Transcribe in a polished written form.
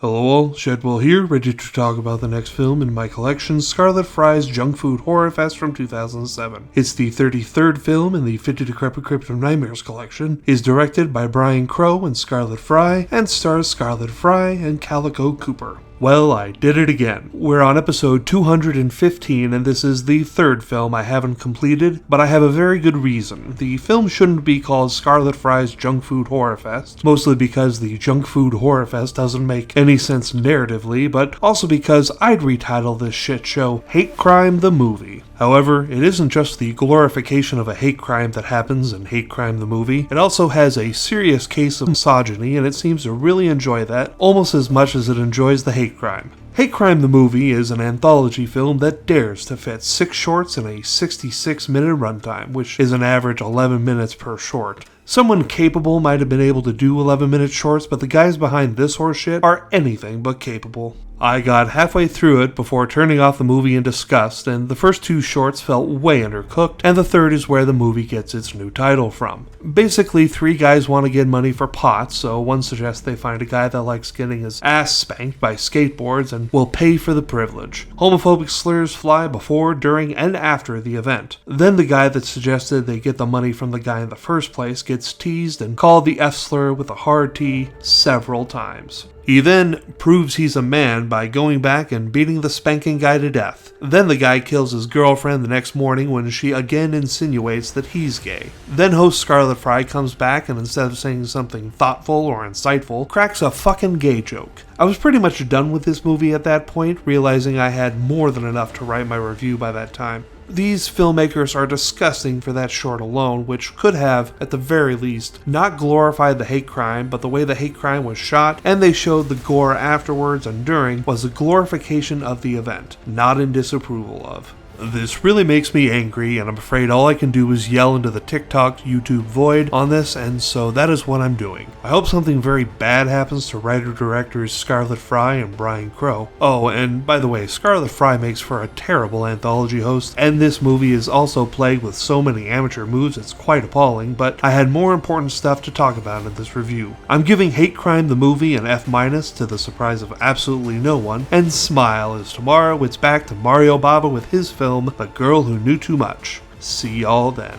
Hello all, Shadwell here, ready to talk about the next film in my collection, Scarlett Fry's Junkfood Horrorfest from 2007. It's the 33rd film in the 50 Decrepit Crypt of Nightmares collection, is directed by Brian Crow and Scarlett Fry, and stars Scarlett Fry and Calico Cooper. Well, I did it again. We're on episode 215, and this is the third film I haven't completed, but I have a very good reason. The film shouldn't be called Scarlett Fry's Junkfood Horrorfest, mostly because the Junkfood Horrorfest doesn't make any sense narratively, but also because I'd retitle this shit show Hate Crime the Movie. However, it isn't just the glorification of a hate crime that happens in Hate Crime the Movie, it also has a serious case of misogyny, and it seems to really enjoy that almost as much as it enjoys the hate crime. Hate Crime the Movie is an anthology film that dares to fit 6 shorts in a 66-minute runtime, which is an average 11 minutes per short. Someone capable might have been able to do 11-minute shorts, but the guys behind this horseshit are anything but capable. I got halfway through it before turning off the movie in disgust, and the first 2 shorts felt way undercooked, and the third is where the movie gets its new title from. Basically, 3 guys want to get money for pot, so one suggests they find a guy that likes getting his ass spanked by skateboards and will pay for the privilege. Homophobic slurs fly before, during, and after the event. Then the guy that suggested they get the money from the guy in the first place gets teased and called the F slur with a hard T several times. He then proves he's a man by going back and beating the spanking guy to death. Then the guy kills his girlfriend the next morning when she again insinuates that he's gay. Then host Scarlett Fry comes back and instead of saying something thoughtful or insightful, cracks a fucking gay joke. I was pretty much done with this movie at that point, realizing I had more than enough to write my review by that time. These filmmakers are disgusting for that short alone, which could have, at the very least, not glorified the hate crime, but the way the hate crime was shot, and they showed the gore afterwards and during, was a glorification of the event, not in disapproval of. This really makes me angry, and I'm afraid all I can do is yell into the TikTok YouTube void on this, and so that is what I'm doing. I hope something very bad happens to writer-directors Scarlett Fry and Brian Crow. Oh, and by the way, Scarlett Fry makes for a terrible anthology host, and this movie is also plagued with so many amateur moves it's quite appalling, but I had more important stuff to talk about in this review. I'm giving Hate Crime the Movie an F- to the surprise of absolutely no one, and smile as tomorrow it's back to Mario Bava with his film, The Girl Who Knew Too Much. See y'all then.